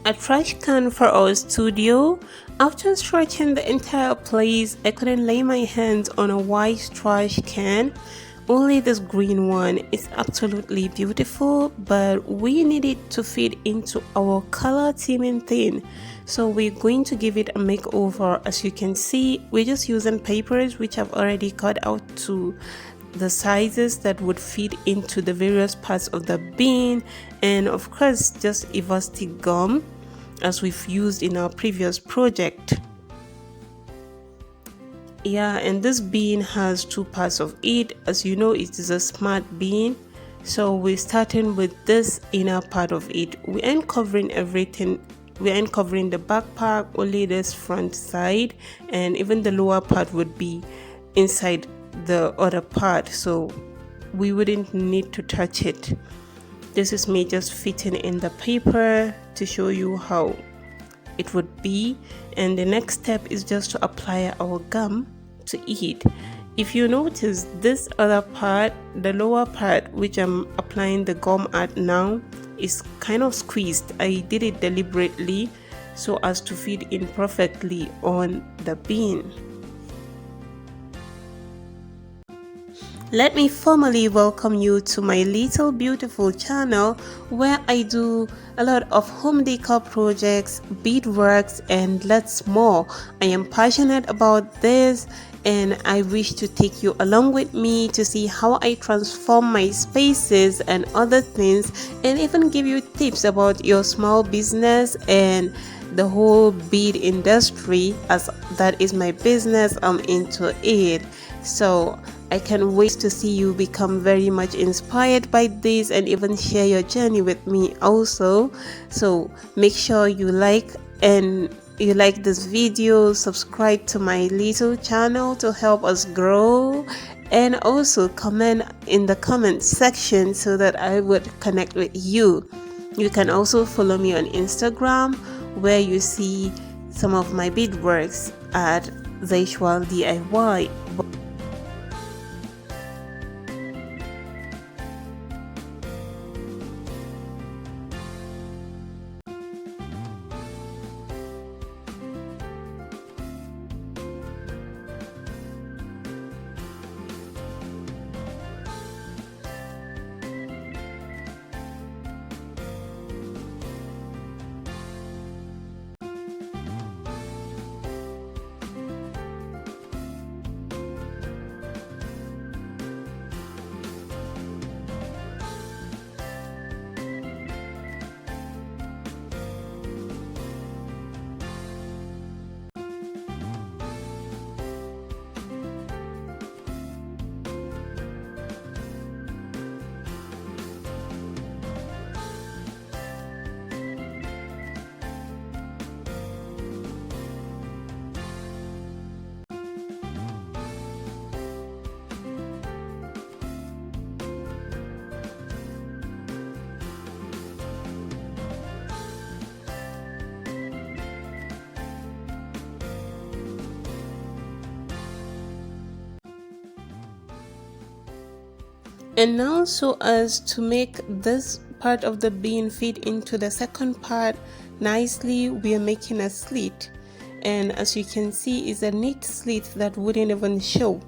a trash can for our studio. After stretching the entire place, I couldn't lay my hands on a white trash can. Only this green one is absolutely beautiful, but we need it to fit into our color theming thing. So we're going to give it a makeover. As you can see, we're just using papers which I've already cut out to the sizes that would fit into the various parts of the bin, and of course just elastic gum as we've used in our previous project. Yeah, and this bean has two parts of it. As you know, it is a smart bean, so we're starting with this inner part of it. We ain't covering everything. We ain't covering the back part, only this front side, and even the lower part would be inside the other part, so we wouldn't need to touch it. This is me just fitting in the paper to show you how it would be, and the next step is just to apply our gum to it. If you notice, this other part, the lower part which I'm applying the gum at now, is kind of squeezed. I did it deliberately so as to fit in perfectly on the bean. Let me formally welcome you to my little beautiful channel where I do a lot of home decor projects, beadworks, and lots more. I am passionate about this and I wish to take you along with me to see how I transform my spaces and other things, and even give you tips about your small business and the whole bead industry, as that is my business. I'm into it. So I can wait to see you become very much inspired by this and even share your journey with me also. So make sure you like this video, subscribe to my little channel to help us grow, and also comment in the comment section so that I would connect with you. You can also follow me on Instagram where you see some of my beadworks at Zaishwal DIY. And now, so as to make this part of the bean fit into the second part nicely, we are making a slit, and as you can see, is a neat slit that wouldn't even show.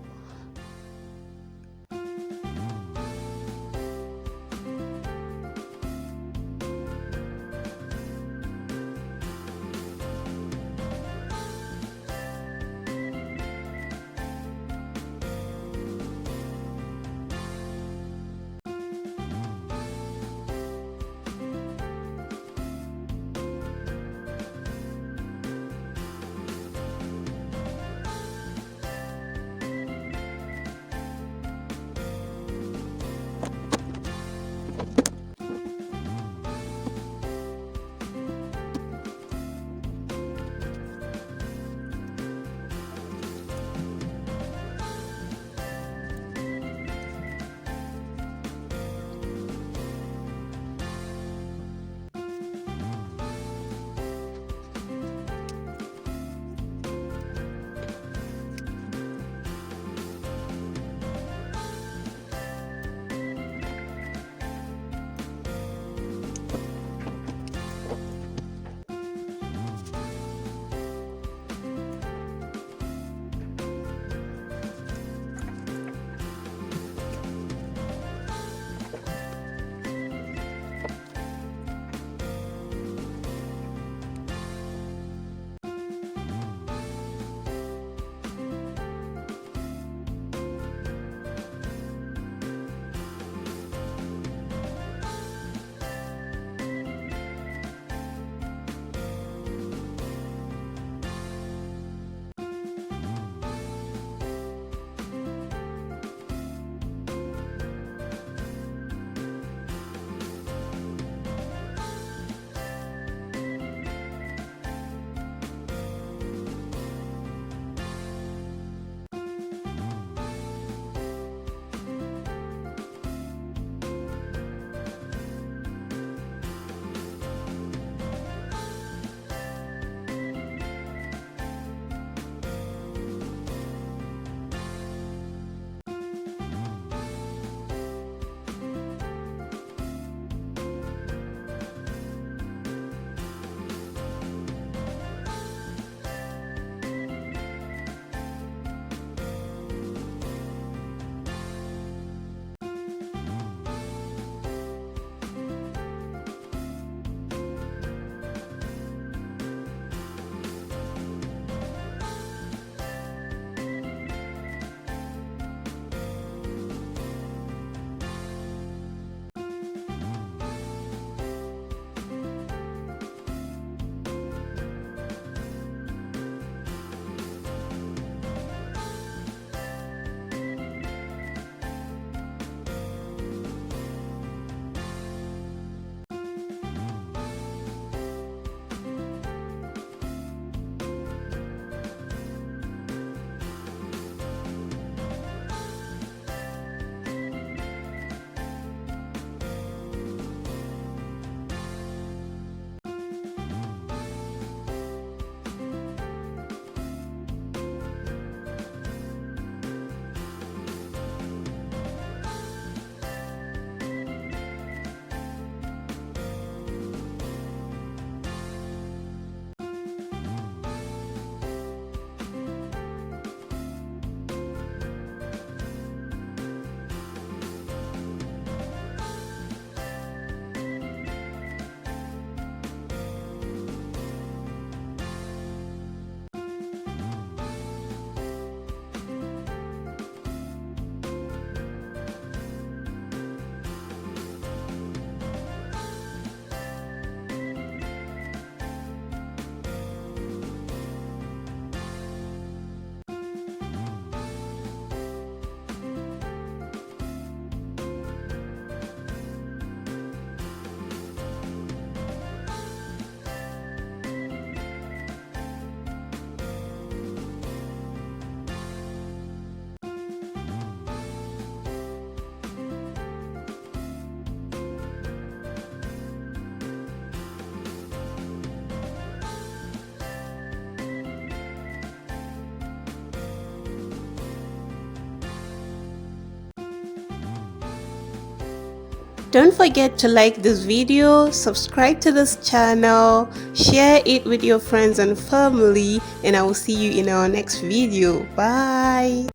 Don't forget to like this video, subscribe to this channel, share it with your friends and family, and I will see you in our next video. Bye.